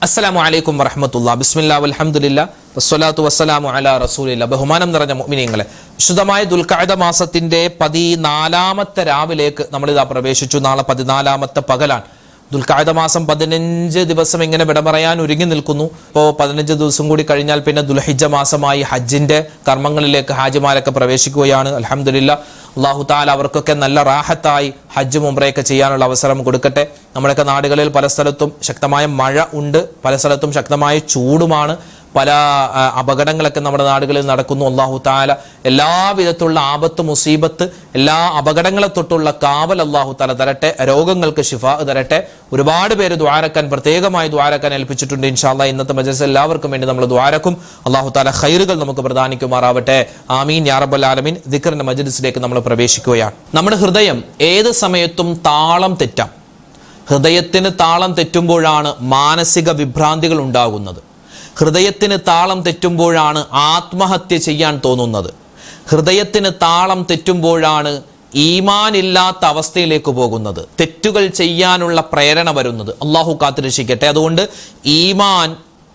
അസ്സലാമു അലൈക്കും വറഹ്മത്തുള്ളാഹി ബിസ്മില്ലാഹി വൽഹംദുലില്ലാഹി വസ്സലാത്തു വസ്സലാമു അലാ റസൂലില്ലാഹി. ബഹുമാനം നിറഞ്ഞ മുഅ്മിനീങ്ങളെ, വിശുദ്ധമായ ദുൽഖഅദ മാസത്തിന്റെ 14ാമത്തെ രാവിലേക്ക് നമ്മളിതാ പ്രവേശിച്ചു. നാളെ 14ാമത്തെ പകലാണ്. ദുൽഖഅദ മാസം 15 ദിവസം ഇങ്ങനെ വിട പറയാൻ ഒരുങ്ങി നിൽക്കുന്നു. ഇപ്പോൾ 15 ദിവസം കൂടി കഴിഞ്ഞാൽ പിന്നെ ദുൽഹിജ്ജ മാസമായി ഹജ്ജിന്റെ കർമ്മങ്ങളിലേക്ക് ഹാജിമാരൊക്കെ പ്രവേശിക്കുകയാണ്. അൽഹംദുലില്ലാഹ്, അല്ലാഹു തആല അവർക്കൊക്കെ നല്ല റാഹത്തായി ഹജ്ജും ഉംറയൊക്കെ ചെയ്യാനുള്ള അവസരം കൊടുക്കട്ടെ. നമ്മുടെയൊക്കെ നാടുകളിൽ പല സ്ഥലത്തും ശക്തമായ മഴ ഉണ്ട്, പല സ്ഥലത്തും ശക്തമായ ചൂടുമാണ്, പല അപകടങ്ങളൊക്കെ നമ്മുടെ നാടുകളിൽ നടക്കുന്നു. അല്ലാഹു തആല എല്ലാവിധത്തിലുള്ള ആപത്ത്, മുസീബത്ത്, എല്ലാ അപകടങ്ങളെ തൊട്ടുള്ള കാവൽ അല്ലാഹു തആല തരട്ടെ. രോഗങ്ങൾക്ക് ശിഫാ തരട്ടെ. ഒരുപാട് പേര് ദുആരക്കാൻ, പ്രത്യേകമായി ദുആരക്കാൻ ഏൽപ്പിച്ചിട്ടുണ്ട്. ഇൻഷാ അല്ലാഹ് ഇന്നത്തെ മജ്‌ലിസ് എല്ലാവർക്കും വേണ്ടി നമ്മൾ ദുആരക്കും. അല്ലാഹു തആല ഖൈറുകൾ നമുക്ക് പ്രദാനിക്കുമാറാവട്ടെ. ആമീൻ യാ റബ്ബൽ ആലമീൻ. ദിക്റിന്റെ മജ്‌ലിസിലേക്ക് നമ്മൾ പ്രവേശിക്കുകയാണ്. നമ്മുടെ ഹൃദയം ഏത് സമയത്തും താളം തെറ്റാം. ഹൃദയത്തിന് താളം തെറ്റുമ്പോഴാണ് മാനസിക വിഭ്രാന്തികൾ ഉണ്ടാകുന്നത്. ഹൃദയത്തിന് താളം തെറ്റുമ്പോഴാണ് ആത്മഹത്യ ചെയ്യാൻ തോന്നുന്നത്. ഹൃദയത്തിന് താളം തെറ്റുമ്പോഴാണ് ഈമാനില്ലാത്ത അവസ്ഥയിലേക്ക് പോകുന്നത്, തെറ്റുകൾ ചെയ്യാനുള്ള പ്രേരണ വരുന്നത്. അള്ളാഹു കാത്തുരക്ഷിക്കട്ടെ. അതുകൊണ്ട് ഈമാൻ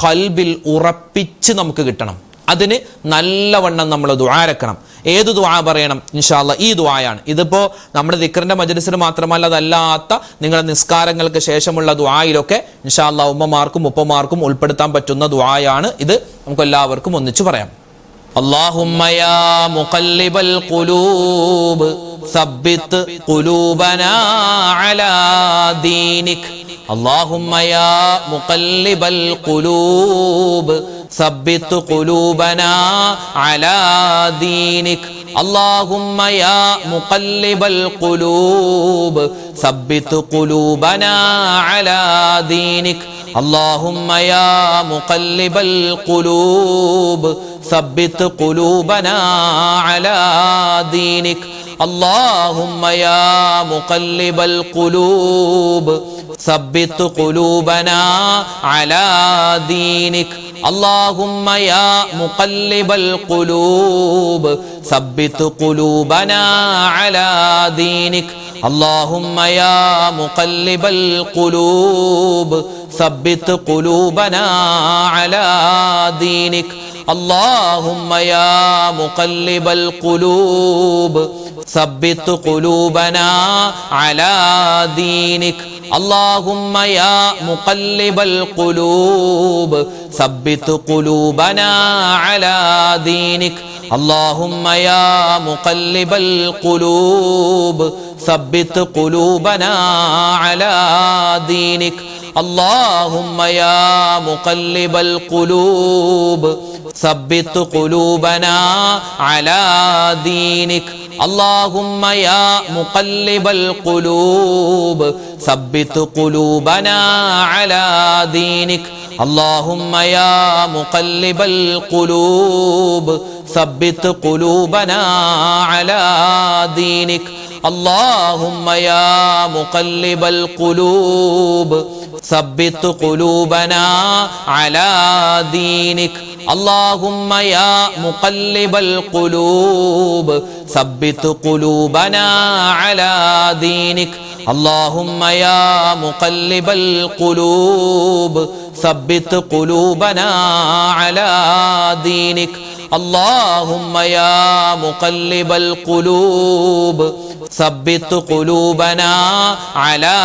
ഖൽബിൽ ഉറപ്പിച്ച് നമുക്ക് കിട്ടണം. അതിന് നല്ലവണ്ണം നമ്മൾ ദുആരക്കണം. ഏത് ദുആ പറയണം? ഇൻഷാ അല്ലാഹ് ഈ ദുആയാണ്. ഇതിപ്പോൾ നമ്മുടെ ദിക്റിന്റെ മജ്‌ലിസിന് മാത്രമല്ല, അതല്ലാത്ത നിങ്ങളുടെ നിസ്കാരങ്ങൾക്ക് ശേഷമുള്ള ദുആയിലൊക്കെ ഇൻഷാ അല്ലാഹ് ഉമ്മമാർക്കും ഉപ്പമാർക്കും ഉൾപ്പെടുത്താൻ പറ്റുന്ന ദുആയാണ് ഇത്. നമുക്ക് എല്ലാവർക്കും ഒന്നിച്ചു പറയാം. അല്ലാഹുമ്മ യാ മുഖല്ലിബൽ ഖുലൂബ് സബ്ബിത് ഖുലൂബനാ അലാ ദീനിക്. അല്ലാഹുമ്മ യാ മുഖല്ലിബൽ ഖുലൂബ് സബ്ബിത് ഖുലൂബനാ അലാ ദീനിക്. اللهم يا مقلب القلوب ثبت قلوبنا على دينك. اللهم يا مقلب القلوب ثبت قلوبنا على دينك. اللهم يا مقلب القلوب ثبت قلوبنا على دينك. اللهم يا مقلب القلوب ثبت قلوبنا على دينك. اللهم يا مقلب القلوب ثبت قلوبنا على دينك. اللهم يا مقلب القلوب ثبت قلوبنا على دينك. اللهم يا مقلب القلوب ثبت قلوبنا على دينك. اللهم يا مقلب القلوب ثبت قلوبنا على دينك. اللهم يا مقلب القلوب ثبت قلوبنا على دينك. اللهم يا مقلب القلوب ثبت قلوبنا على دينك. اللهم يا مقلب القلوب ثبت قلوبنا على دينك. اللهم يا مقلب القلوب ثبت قلوبنا على دينك. اللهم يا مقلب القلوب ثبت قلوبنا على دينك. اللهم يا مقلب القلوب ثبت قلوبنا على دينك. اللهم يا مقلب القلوب ثبت قلوبنا على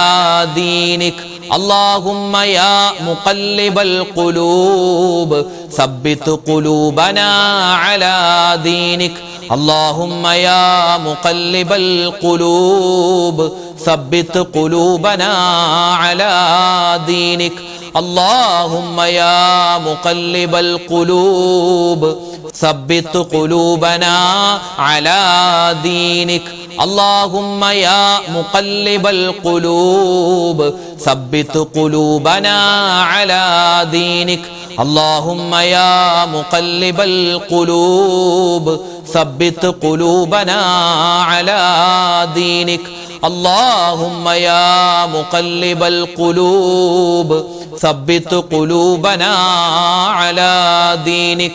دينك. اللهم يا مقلب القلوب ثبت قلوبنا على دينك. اللهم يا مقلب القلوب ثبت قلوبنا على دينك. اللهم يا مقلب القلوب ثبت قلوبنا على دينك. اللهم يا مقلب القلوب ثبت قلوبنا على دينك. اللهم يا مقلب القلوب ثبت قلوبنا على دينك. اللهم يا مقلب القلوب ثبت قلوبنا على دينك.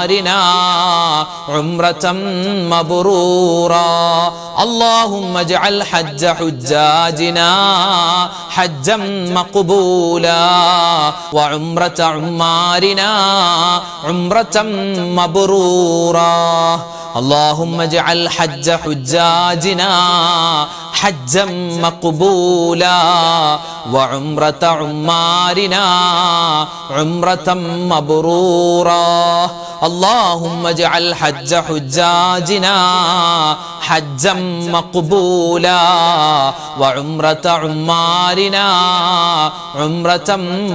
عمارنا عمرة مبرورا اللهم اجعل حج حجاجنا حجا مقبولا وعمرة عمارنا عمرة مبرورا اللهم اجعل حج حجاجنا حجا مقبولا وعمرة عمارنا عمرة مبرورا اللهم اجعل حج حجاجنا حجا مقبولا وعمرة عمارنا عمرة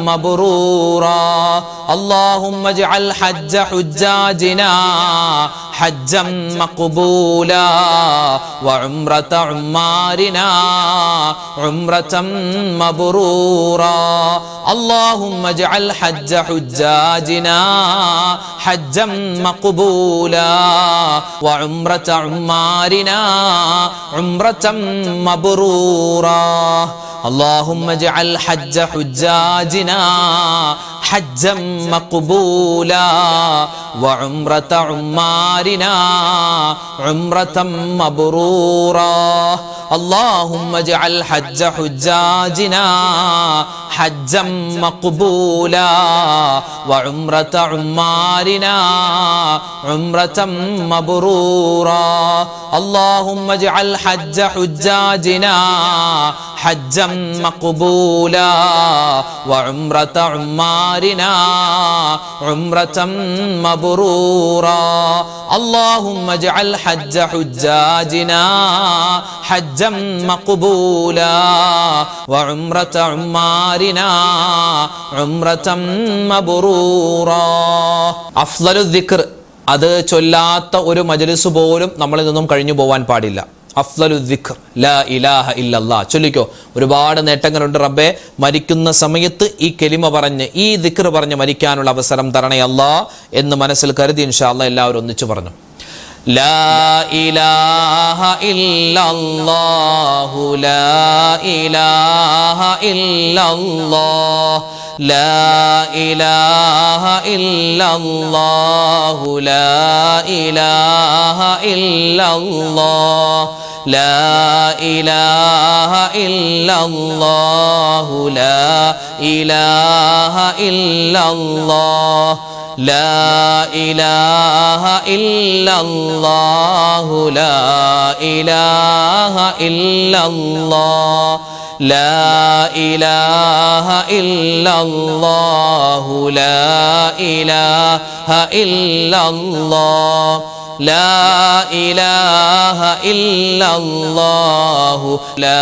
مبرورا اللهم اجعل حج حجاجنا حجا مقبولا وعمرة عمارنا عمرة مبرورا اللهم اجعل حج حجاجنا حجا مقبولا وعمرة عمارنا عمرة مبرورا اللهم اجعل حج حجاجنا حجا مقبولا وعمرة عمارنا عمرة مبرورا اللهم اجعل حج حجاجنا حجا مقبولا وعمرة عمارنا عمرة مبرورا اللهم اجعل حج حجاجنا حجا مقبولا وعمرة عمارنا عمرة مبرورا اللهم اجعل حج حجاجنا حجا مقبولا وعمرة عمارنا عمرة مبرورا അഫ്ളലു ദിക്ർ അത് ചൊല്ലാത്ത ഒരു മജ്‌ലിസ് പോലും നമ്മളിൽ നിന്നും കഴിഞ്ഞു പോവാൻ പാടില്ല. അഫ്ളലു ദിക്ർ ലാ ഇലാഹ ഇല്ലല്ലാഹ് ചൊല്ലിക്കോ. ഒരുപാട് നേട്ടങ്ങളുണ്ട് റബ്ബേ. മരിക്കുന്ന സമയത്ത് ഈ കലിമ പറഞ്ഞ് ഈ ദിക്ർ പറഞ്ഞ് മരിക്കാനുള്ള അവസരം തരണേ അല്ലാഹ് എന്ന് മനസ്സിൽ കരുതി ഇൻഷാ അല്ലാഹ് എല്ലാവരും ഒന്നിച്ചു പറഞ്ഞു. ലാ ഇലാഹ ഇല്ലല്ലാഹു ലാ ഇലാഹ ഇല്ലല്ലാഹ് ലാ ഇലാഹ ഇല്ലല്ലാഹു ലാ ഇലാഹ ഇല്ലല്ലാഹ് ലാ ഇലാഹ ഇല്ലല്ലാഹു ലാ ഇലാഹ ഇല്ലല്ലാഹ് ലാ ഇലാഹ ഇല്ലല്ലാഹു ലാ ഇലാഹ ഇല്ലല്ലാഹ് ലാ ഇലാഹ ഇല്ലല്ലാഹു ലാ ഇലാഹ ഇല്ലല്ലാഹ് ലാ ഇലാഹ ഇല്ലല്ലാഹു ലാ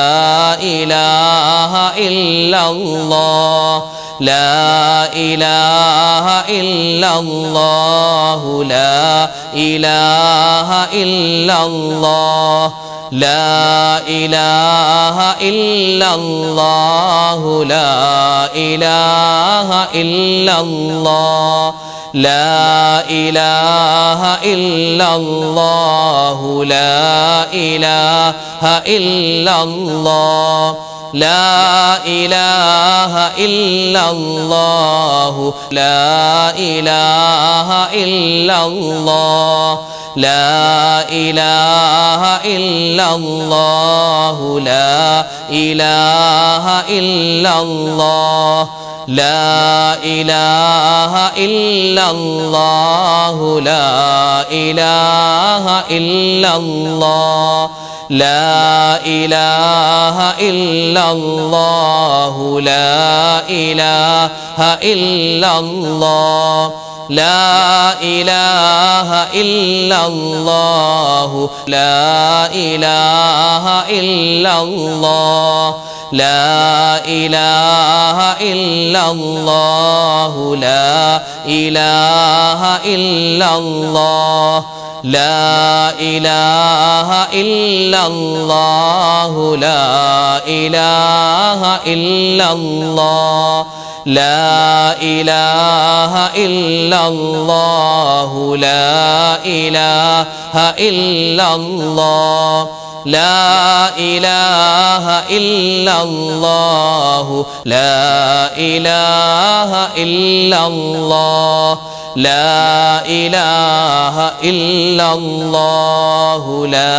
ഇലാഹ ഇല്ലല്ലാഹ് ലാ ഇലാഹ ഇല്ലല്ലാഹു ലാ ഇലാഹ ഇല്ലല്ലാഹ് ലാ ഇലാഹ ഇല്ലല്ലാഹു ലാ ഇലാഹ ഇല്ലല്ലാഹ് ലാ ഇലാഹ ഇല്ലല്ലാഹു ലാ ഇലാഹ ഇല്ലല്ലാഹ് ലാ ഇലാഹ ഇല്ലല്ലാഹു ലാ ഇലാഹ ഇല്ലല്ലാഹ് ലാ ഇലാഹ ഇല്ലല്ലാഹു ലാ ഇലാഹ ഇല്ലല്ലാഹ് ലാ ഇലാഹ ഇല്ലല്ലാഹു ലാ ഇലാഹ ഇല്ലല്ലാഹ് ലാ ഇലാഹ ഇല്ലല്ലാഹു ലാ ഇലാഹ ഇല്ലല്ലാഹ് ലാ ഇലാഹ ഇല്ലല്ലാഹു ലാ ഇലാഹ ഇല്ലല്ലാഹ് ലാ ഇലാഹ ഇല്ലല്ലാഹു ലാ ഇലാഹ ഇല്ലല്ലാഹ് ലാ ഇലാഹ ഇല്ലല്ലാഹു ലാ ഇലാഹ ഇല്ലല്ലാഹ് ലാ ഇലാഹ ഇല്ലല്ലാഹു ലാ ഇലാഹ ഇല്ലല്ലാഹ് ലാ ഇലാഹ ഇല്ലല്ലാഹു ലാ ഇലാഹ ഇല്ലല്ലാഹ് ലാ ഇലാഹ ഇല്ലല്ലാഹു ലാ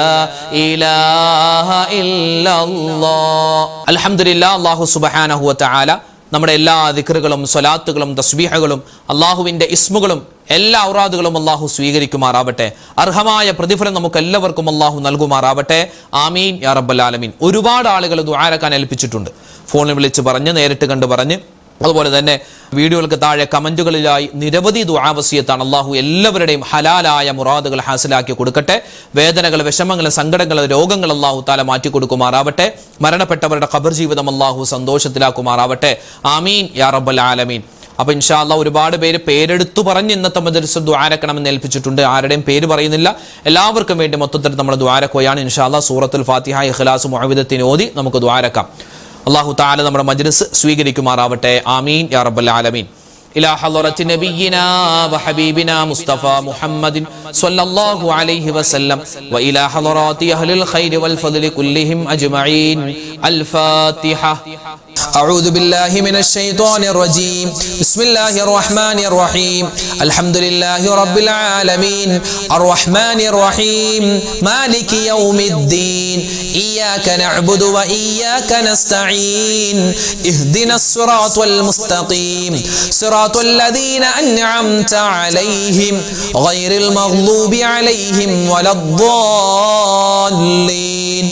ഇലാഹ ഇല്ലല്ലാഹ്. അൽഹംദുലില്ലാഹ്. അല്ലാഹു സുബ്ഹാനഹു വ തആല നമ്മുടെ എല്ലാ ദിക്റുകളും സ്വലാത്തുകളും തസ്ബീഹുകളും അള്ളാഹുവിൻ്റെ ഇസ്മുകളും എല്ലാ ഔറാദുകളും അള്ളാഹു സ്വീകരിക്കുമാറാവട്ടെ. അർഹമായ പ്രതിഫലം നമുക്ക് എല്ലാവർക്കും അള്ളാഹു നൽകുമാറാവട്ടെ. ആമീൻ യാ റബ്ബൽ ആലമീൻ. ഒരുപാട് ആളുകൾ ദുആരക്കാൻ ഏൽപ്പിച്ചിട്ടുണ്ട്. ഫോണിൽ വിളിച്ച് പറഞ്ഞ്, നേരിട്ട് കണ്ട് പറഞ്ഞ്, അതുപോലെ തന്നെ വീഡിയോകൾക്ക് താഴെ കമന്റുകളിലായി നിരവധി ദുആ വസിയത്താണ്. അള്ളാഹു എല്ലാവരുടെയും ഹലാലായ മുറാദുകൾ ഹാസിലാക്കി കൊടുക്കട്ടെ. വേദനകൾ, വിഷമങ്ങൾ, സങ്കടങ്ങൾ, രോഗങ്ങൾ അള്ളാഹു താല മാറ്റി കൊടുക്കുമാറാവട്ടെ. മരണപ്പെട്ടവരുടെ ഖബർ ജീവിതം അള്ളാഹു സന്തോഷത്തിലാക്കുമാറാവട്ടെ. ആമീൻ യാ റബ്ബൽ ആലമീൻ. അപ്പൊ ഇൻഷാ അല്ലാഹ് ഒരുപാട് പേര് പേരെടുത്തു പറഞ്ഞ് ഇന്നത്തെ മജ്‌ലിസിൽ ദുആരക്കണമെന്ന് ഏൽപ്പിച്ചിട്ടുണ്ട്. ആരുടെയും പേര് പറയുന്നില്ല. എല്ലാവർക്കും വേണ്ടി മൊത്തത്തിൽ നമ്മൾ ദുആരക്കുകയാണ്. ഇൻഷാ അല്ലാഹ് സൂറത്തുൽ ഫാത്തിഹ, ഇഖ്ലാസ്, മുഅവ്വിദത്തിന് ഓതി നമുക്ക് ദുആരക്കാം. അല്ലാഹു തആല നമ്മുടെ മജ്‌ലിസ് സ്വീകരിക്കുമാറാവട്ടെ. ആമീൻ യാ റബ്ബൽ ആലമീൻ. إلى حضرة نبينا وحبيبنا مصطفى محمد صلى الله عليه وسلم وإلى حضرات أهل الخير والفضل كلهم أجمعين. الفاتحة. أعوذ بالله من الشيطان الرجيم. بسم الله الرحمن الرحيم. الحمد لله رب العالمين الرحمن الرحيم مالك يوم الدين إياك نعبد وإياك نستعين اهدنا الصراط المستقيم صراط الذين أنعمت عليهم غير المغضوب عليهم ولا الضالين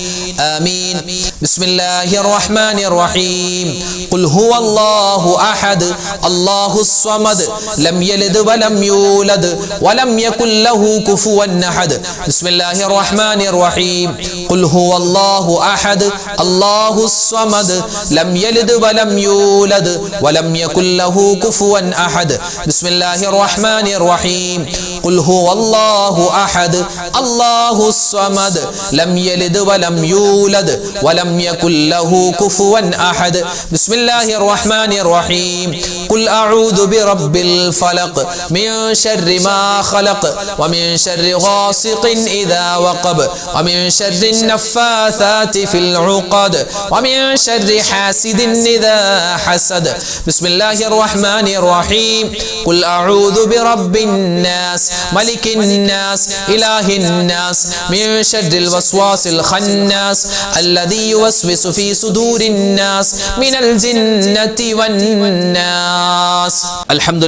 آمين. بسم الله الرحمن الرحيم. قل هو الله أحد الله الصمد لم يلد ولم يولد ولم يكن له كفوا أحد. بسم الله الرحمن الرحيم. قل هو الله أحد الله الصمد لم يلد ولم يولد ولم يكن له كفوا أحد. بسم الله الرحمن الرحيم. قل هو الله أحد الله الصمد لم يلد ولم يولد ولم يكن له كفوا أحد. بسم الله الرحمن الرحيم. قل أعوذ برب الفلق من شر ما خلق ومن شر غاسق إذا وقب ومن شر النفاثات في العقد ومن شر حاسد إذا حسد. بسم الله الرحمن الرحيم. قل أعوذ برب الناس ملك الناس إله الناس من شر الوسواس الخناس الذي يوسوس في صدور الناس من الجنة والناس. الحمد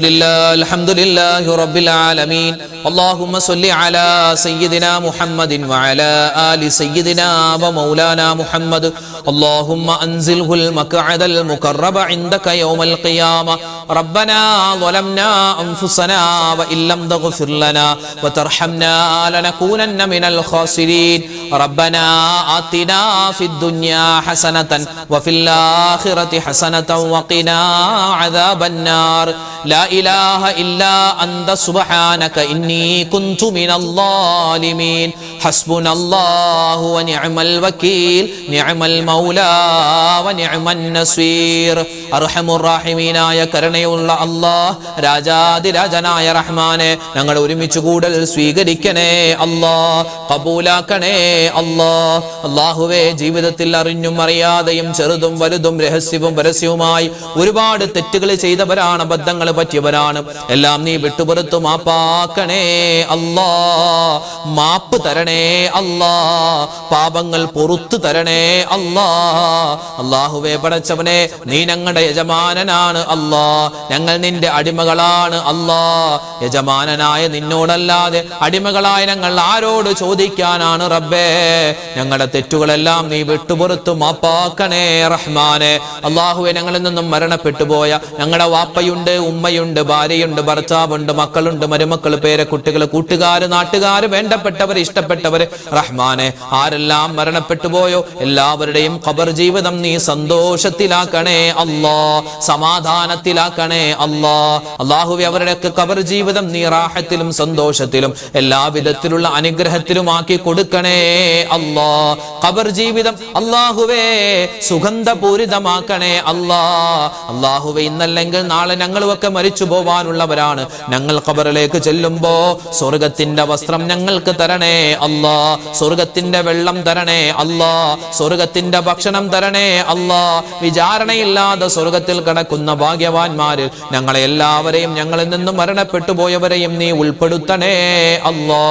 لله رب العالمين. اللهم صل على سيدنا محمد وعلى آل سيدنا ومولانا محمد. اللهم أنزله المقعد المقرب عندك يوم القيامة. ربنا ظلمنا أنفسنا وإن لم تغفر لنا وترحمنا لنكونن من الخاسرين. ربنا آتنا في الدنيا حسنة وفي الآخرة حسنة وقنا عذاب النار. لا إله إلا أنت سبحانك إني كنت من الظالمين. حسبنا الله ونعم الوكيل نعم المولى ونعم النصير. أرحم الراحمين يا കരുണയുള്ള അല്ലാഹ്, രാജാതിരാജനായ റഹ്മാനെ, ഞങ്ങൾ ഒരുമിച്ച് കൂടൽ സ്വീകരിക്കണേ അല്ലാഹ്, കബൂലാക്കണേ അല്ലാഹ്. അല്ലാഹുവേ, ജീവിതത്തിൽ അറിഞ്ഞും അറിയാതെയും ചെറുതും വലുതും രഹസ്യവും പരസ്യവുമായി ഒരുപാട് തെറ്റുകൾ ചെയ്തവരാണ്, അബദ്ധങ്ങൾ പറ്റിയവരാണ്. എല്ലാം നീ വിട്ടുപുറത്തു മാപ്പാക്കണേ അല്ലാഹ്, മാപ്പ് തരണേ അല്ലാഹ്, പാപങ്ങൾ പൊറുത്തു തരണേ അല്ലാഹ്. അല്ലാഹുവേ, പടച്ചവനെ, നീ ഞങ്ങളുടെ യജമാനനാണ് അല്ലാഹ്, ഞങ്ങൾ നിന്റെ അടിമകളാണ് അല്ലാഹ്. യജമാനനായ നിന്നോടല്ലാതെ അടിമകളായ ഞങ്ങൾ ആരോട് ചോദിക്കാനാണ് റബ്ബേ? ഞങ്ങളുടെ തെറ്റുകളെല്ലാം നീ വിട്ടുപുറത്തു മാപ്പാക്കണേ റഹ്മാനെ. അല്ലാഹുവേ, ഞങ്ങളിൽ നിന്നും മരണപ്പെട്ടു പോയ ഞങ്ങളുടെ വാപ്പയുണ്ട്, ഉമ്മയുണ്ട്, ഭാര്യയുണ്ട്, ഭർത്താവുണ്ട്, മക്കളുണ്ട്, മരുമക്കൾ, പേരക്കുട്ടികൾ, കൂട്ടുകാര്, നാട്ടുകാര്, വേണ്ടപ്പെട്ടവർ, ഇഷ്ടപ്പെട്ടവര് റഹ്മാനെ, ആരെല്ലാം മരണപ്പെട്ടു പോയോ എല്ലാവരുടെയും ഖബർ ജീവിതം നീ സന്തോഷത്തിലാക്കണേ അല്ലാഹ്, സമാധാനത്തിലാക്കണേ അല്ലാഹ്. അല്ലാഹുവേ, അവരുടെയൊക്കെ ഖബർ ജീവിതം നീ റാഹത്തിലും സന്തോഷത്തിലും എല്ലാവിധത്തിലുള്ള അനുഗ്രഹത്തിലുമാക്കി കൊടുക്കണേ അല്ലാഹ്. ഖബർ ജീവിതം അല്ലാഹുവേ സുഗന്ധപൂരിതമാക്കണേ അല്ലാഹ്. അല്ലാഹുവേ, ഇന്നല്ലെങ്കിൽ നാളെ ഞങ്ങളുമൊക്കെ മരിച്ചു പോവാനുള്ളവരാണ്. ഞങ്ങൾ ഖബറിലേക്ക് ചെല്ലുമ്പോ സ്വർഗത്തിന്റെ വസ്ത്രം ഞങ്ങൾക്ക് തരണേ അല്ലാഹ്, സ്വർഗത്തിന്റെ വെള്ളം തരണേ അല്ലാഹ്, സ്വർഗത്തിന്റെ ഭക്ഷണം തരണേ അല്ലാഹ്. വിചാരണയില്ലാതെ സ്വർഗത്തിൽ കടക്കുന്ന ഭാഗ്യവാന്മാർ ഭാഗ്യവാന്മാരിൽ ഞങ്ങളെ എല്ലാവരെയും ഞങ്ങളിൽ നിന്നും മരണപ്പെട്ടു പോയവരെയും നീ ഉൾപ്പെടുത്തണേ അല്ലാ.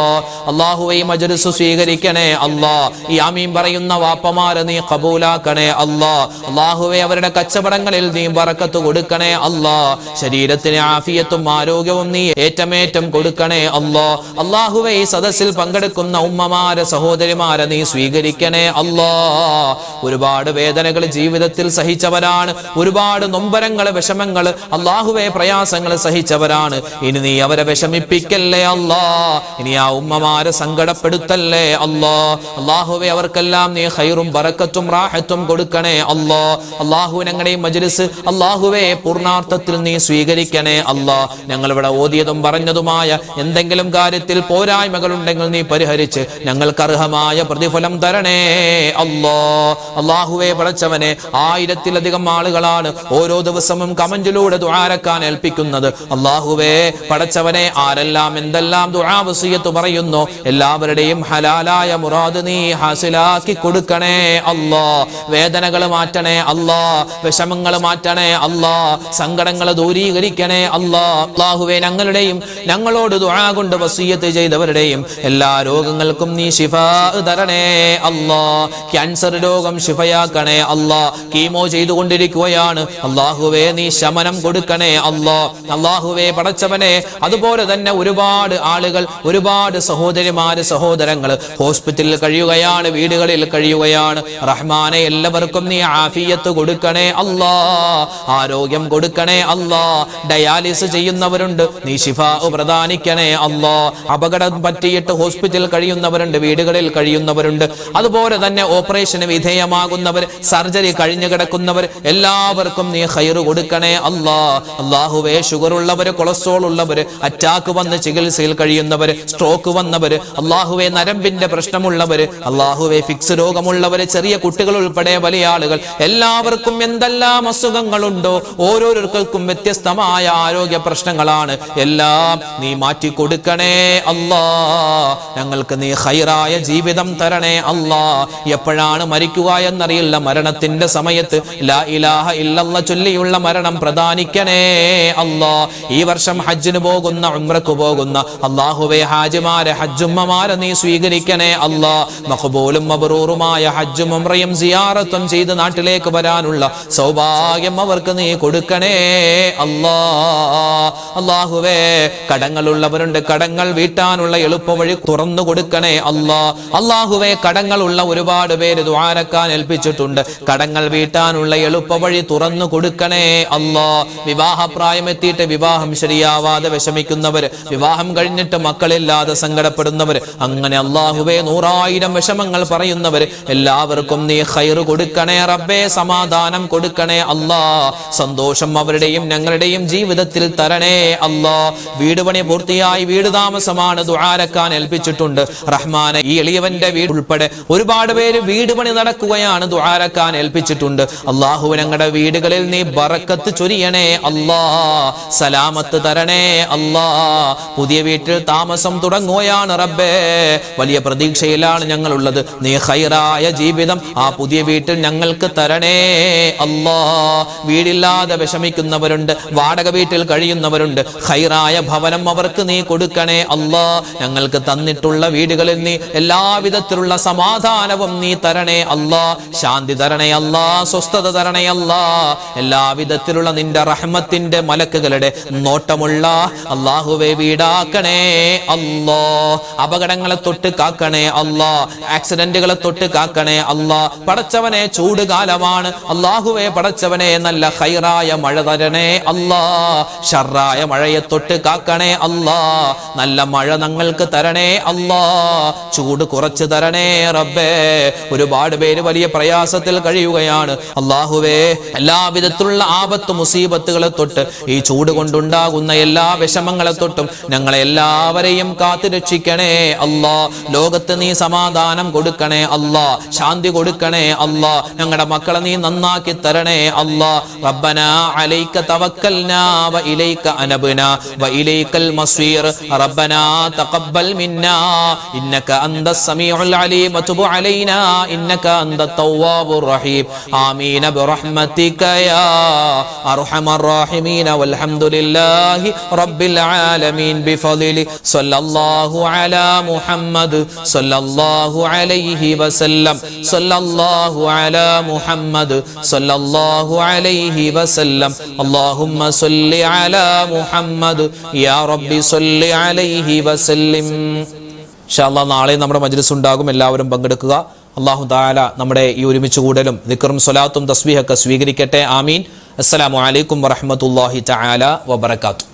അല്ലാഹുവേ മജ്‌ലിസ് സ്വീകരിക്കണേ അല്ലാ. ഈ ആമീൻ പറയുന്ന വാപ്പമാരെ നീ ഖബൂലാക്കണേ അല്ലാ. അല്ലാഹുവേ അവരുടെ കച്ചവടങ്ങളിൽ നീ ബറക്കത്ത് കൊടുക്കണേ അല്ലാ. ശരീരത്തിന് ആഫിയത്തും ആരോഗ്യവും നീ ഏറ്റമേറ്റം കൊടുക്കണേ അല്ലാ. അല്ലാഹുവേ ഈ സദസ്സിൽ പങ്കെടുക്കുന്ന ഉമ്മമാരെ സഹോദരിമാരെ നീ സ്വീകരിക്കണേ അല്ലാ. ഒരുപാട് വേദനകൾ ജീവിതത്തിൽ സഹിച്ചവരാണ്, ഒരുപാട് നൊമ്പരങ്ങൾ വിഷമങ്ങൾ അല്ലാഹുവേ പ്രയാസങ്ങൾ സഹിച്ചവരാണ്. ഇനി നീ അവരെ വിഷമിപ്പിക്കല്ലേ അല്ലാ. ഇനി ആ ഉമ്മമാരെ സങ്കടപ്പെടുത്തല്ലേ അല്ലാ. അല്ലാഹുവേ അവർക്കെല്ലാം നീ ഖൈറും ബറക്കത്തും റാഹത്തും കൊടുക്കണേ അല്ലാ. അല്ലാഹു ഞങ്ങളുടെ മജ്‌ലിസ് അല്ലാഹുവേ പൂർണ്ണാർത്ഥത്തിൽ നീ സ്വീകരിക്കണേ അല്ലാ. ഞങ്ങൾ ഇവിടെ ഓതിയതും പറഞ്ഞതുമായ എന്തെങ്കിലും കാര്യത്തിൽ പോരായ്മകൾ ഉണ്ടെങ്കിൽ നീ പരിഹരിച്ച് ഞങ്ങൾക്ക് അർഹമായ പ്രതിഫലം തരണേ അല്ലാ. അല്ലാഹുവേ പടച്ചവനെ, 1000-ലധികം ആളുകളാണ് ഓരോ ദിവസവും കമന്റിലൂടെ ദുആരക്കാൻ ഏൽപ്പിക്കുന്നത്. അല്ലാഹുവേ പടച്ചവനെ, ആരെല്ലാം എന്തെല്ലാം ദുആ വസിയത്ത് പറയുന്നു എല്ലാവരുടെയും ഹലാലായ മുറാദ് നീ ഹാസിലാക്കി കൊടുക്കണേ അല്ലാ. വേദനകൾ മാറ്റണേ അല്ലാ, വിഷമങ്ങൾ മാറ്റണേ അല്ലാ, സങ്കടങ്ങൾ ദൂരീകരിക്കണേ അല്ലാ. അല്ലാഹുവേ ഞങ്ങളുടെയും ഞങ്ങളോട് ദുആ കൊണ്ട് വസിയത്ത് ചെയ്തവരുടെയും എല്ലാ രോഗങ്ങൾക്കും നീ ശിഫാ തരണേ അല്ലാ. ക്യാൻസർ രോഗം ശിഫയാക്കണേ അല്ലാ. കീമോ ചെയ്തുകൊണ്ടിരിക്കുകയാണ് അല്ലാഹുവേ, നീ ശമനം കൊടുക്കണേ അല്ലാ. അല്ലാഹുവേ പടച്ചവനെ, അതുപോലെ തന്നെ ഒരുപാട് ആളുകൾ, ഒരുപാട് സഹോദരിമാര് സഹോദരങ്ങൾ ഹോസ്പിറ്റലിൽ കഴിയുകയാണ്, വീടുകളിൽ കഴിയുകയാണ്. റഹ്മാനെ, എല്ലാവർക്കും നീ ആഫിയത്ത് കൊടുക്കണേ അല്ലാ, ആരോഗ്യം കൊടുക്കണേ അല്ലാ. ഡയാലിസിസ് ചെയ്യുന്നവരുണ്ട്, നീ ശിഫാ പ്രദാനിക്കണേ അല്ലാ. അപകടം പറ്റിയിട്ട് ഹോസ്പിറ്റലിൽ കഴിയുന്നവരുണ്ട്, വീടുകളിൽ കഴിയുന്നവരുണ്ട്. അതുപോലെ തന്നെ ഓപ്പറേഷന് വിധേയമാകുന്നവർ, സർജറി കഴിഞ്ഞു കിടക്കുന്നവർ എല്ലാവർക്കും നീ ഖൈർ കൊടുക്കണേ അല്ലാ. അല്ലാഹുവേ ഷുഗർ ഉള്ളവർ, കൊളസ്ട്രോൾ ഉള്ളവർ, അറ്റാക്ക് വന്ന് ചികിത്സയിൽ കഴിയുന്നവർ, സ്ട്രോക്ക് വന്നവർ, അല്ലാഹുവേ നരമ്പിന്റെ പ്രശ്നമുള്ളവർ, അല്ലാഹുവേ ഫിക്സ് രോഗമുള്ളവർ, ചെറിയ കുട്ടികൾ ഉൾപ്പെടെ വലിയ ആളുകൾ, എല്ലാവർക്കും എന്തെല്ലാം അസുഖങ്ങളുണ്ടോ ഓരോരുത്തർക്കും വ്യത്യസ്തമായ ആരോഗ്യ പ്രശ്നങ്ങളാണ്. എല്ലാം നീ മാറ്റി കൊടുക്കണേ അല്ലാ. ഞങ്ങൾക്ക് നീ ഖൈറായ ജീവിതം തരണേ അല്ലാ. എപ്പോഴാണ് മരിക്കുക എന്നറിയില്ല, മരണത്തിന്റെ സമയത്ത് ലാ ഇലാഹ ഇല്ലല്ലാഹ് ചൊല്ലിയുള്ള മരണം പ്രദാനിക്കണേ അല്ലാ. ഈ വർഷം ഹജ്ജിന് പോകുന്ന, ഉംറക്ക് പോകുന്ന അല്ലാഹുവേ ഹാജിമാരെ, ഹജ്ജുമ്മമാരെ നീ സ്വീകരിക്കണേ അല്ലാ. മഖ്ബൂലും മബ്റൂറുമായ ഹജ്ജും ഉംറയും സിയാറത്തും ചെയ്ത് നാട്ടിലേക്ക് വരാനുള്ള സൗഭാഗ്യം അവർക്ക് നീ കൊടുക്കണേ അല്ലാ. അല്ലാഹുവേ കടങ്ങളുള്ളവരുണ്ട്, കടങ്ങൾ വീട്ടാനുള്ള എളുപ്പവഴി തുറന്നു കൊടുക്കണേ അല്ലാ. അല്ലാഹുവേ കടങ്ങളുള്ള ഒരുപാട് പേര് ദുആരക്കാൻ ഏൽപ്പിച്ചിട്ടുണ്ട്, കടങ്ങൾ വീട്ടാനുള്ള എളുപ്പവഴി തുറന്നു കൊടുക്കണേ അല്ലാ. വിവാഹപ്രായം എത്തിയിട്ട് വിവാഹം ശരിയാവാതെ വിഷമിക്കുന്നവർ, വിവാഹം കഴിഞ്ഞിട്ട് മക്കളില്ലാതെ സങ്കടപ്പെടുന്നവർ, അങ്ങനെ അല്ലാഹുവേ 100,000 വിഷമങ്ങൾ പറയുന്നവർ എല്ലാവർക്കും നീ ഖൈർ കൊടുക്കണേ റബ്ബേ, സമാധാനം കൊടുക്കണേ അല്ലാ. സന്തോഷം അവരുടെയും ഞങ്ങളുടെയും ജീവിതത്തിൽ തരണേ അല്ലാ. വീട് പണി പൂർത്തിയായി വീട് താമസമാണ് ദുആരക്കാൻ ഏൽപ്പിച്ചിട്ടുണ്ട്. റഹ്മാനെ, ഈ എളിയവന്റെ വീട് ഉൾപ്പെടെ ഒരുപാട് പേര് വീട് പണി നടക്കുകയാണ്, ദുആരക്കാൻ ഏൽപ്പിച്ചിട്ടുണ്ട്. അല്ലാഹു ഞങ്ങളുടെ വീടുകളിൽ നീ ബറക്കത്ത് ചൊരിയണേ അല്ലാ, സലാമത്ത് തരണേ അല്ലാ. പുതിയ വീട്ടിൽ താമസം തുടങ്ങുകയാണ് റബ്ബേ, വലിയ പ്രതീക്ഷയിലാണ് ഞങ്ങളുള്ളത്. നീ ഖൈറായ ജീവിതം ആ പുതിയ വീട്ടിൽ ഞങ്ങൾക്ക് തരണേ അല്ലാ. വീടില്ലാതെ വിഷമിക്കുന്നവരുണ്ട്, വാടക വീട്ടിൽ കഴിയുന്നവരുണ്ട്, ഖൈറായ ഭവനം അവർക്ക് നീ കൊടുക്കണേ അല്ലാ. ഞങ്ങൾക്ക് തന്നിട്ടുള്ള വീടുകളിൽ നീ എല്ലാവിധത്തിലുള്ള സമാധാനവും നീ തരണേ അല്ലാ, ശാന്തി തരണേ അല്ലാ, സ്വസ്ഥത തരണേ അല്ലാ. എല്ലാവിധത്തിലുള്ള നിന്റെ റഹ്മത്തിന്റെ മലക്കുകളുടെ നോട്ടമുള്ള അല്ലാഹുവേ വീടാക്കണേ അല്ലാ. അപകടങ്ങളെ തൊട്ട് കാക്കണേ അല്ലാ, ആക്സിഡന്റുകളെ തൊട്ട് കാക്കണേ അല്ലാ. പടച്ചവനെ, ചൂട് കാലമാണ് അല്ലാഹുവേ, പടച്ചവനെ നല്ല ഖൈറായ മഴ തരണേ അല്ലാ. ഷർറായ മഴയെ തൊട്ട് കാക്കണേ അല്ലാ, നല്ല മഴ ഞങ്ങൾക്ക് തരണേ അല്ലാ. ചൂട് കുറച്ച് തരണേ റബ്ബേ. ഒരുപാട് പേര് വലിയ പ്രയാസത്തിൽ കഴിയുകയാണ് അല്ലാഹുവേ. എല്ലാവിധത്തിലുള്ള ആപത്ത് മുസീബത്തുകളെ തൊട്ട്, ഈ ചൂട് കൊണ്ടുണ്ടാകുന്ന എല്ലാ വിഷമങ്ങളെ തൊട്ടും ഞങ്ങളെ എല്ലാവരെയും കാത്തു രക്ഷിക്കണേ അല്ലാ. ലോകത്ത് നീ സമാധാനം കൊടുക്കണേ അല്ലാ, ശാന്തി കൊടുക്കണേ അല്ലാ. ഞങ്ങളുടെ മക്കളെ നീ നന്നാക്കി തരണേ അല്ലാ. റബ്ബനാ അലൈക തവക്കൽനാ വ ഇലൈക അനബ്നാ വ ഇലൈകൽ മസ്വീർ. റബ്ബനാ തഖബ്ബൽ മിന്നാ ഇന്നക അന്തസ് സമീഉൽ അലീം വതുബ് അലൈനാ ഇന്നക അന്തത് തവ്വാബുർ റഹീം. ആമീൻ ബിറഹ്മതിക യാ അർഹമർ അർഹമർ റഹീമീൻ വൽഹംദുലില്ലാഹി റബ്ബിൽ ആലമീൻ ബിഫളിലി സ്വല്ലല്ലാഹു അലാ മുഹമ്മദ് സ്വല്ലല്ലാഹു അലൈഹി വസല്ലം സ്വല്ലല്ലാഹു അലാ മുഹമ്മദ് സ്വല്ലല്ലാഹു അലൈഹി വസല്ലം അല്ലാഹുമ്മ സ്വല്ലി അലാ മുഹമ്മദ് യാ റബ്ബി സ്വല്ലി അലൈഹി വസല്ലിം. ഇൻഷാ അല്ലാഹ് നാളെ നമ്മുടെ മജ്ലിസ് ഉണ്ടാകും. എല്ലാവരും പങ്കെടുക്കുക. അല്ലാഹു തആല നമ്മുടെ ഈ ഒരുമിച്ച് കൂടലും ദിക്റും സ്വലാത്തും തസ്ബീഹൊക്കെ സ്വീകരിക്കട്ടെ. ആമീൻ. അസ്സലാമു അലൈക്കും വറഹ്മത്തുള്ളാഹി തആല വബറകാതുഹു.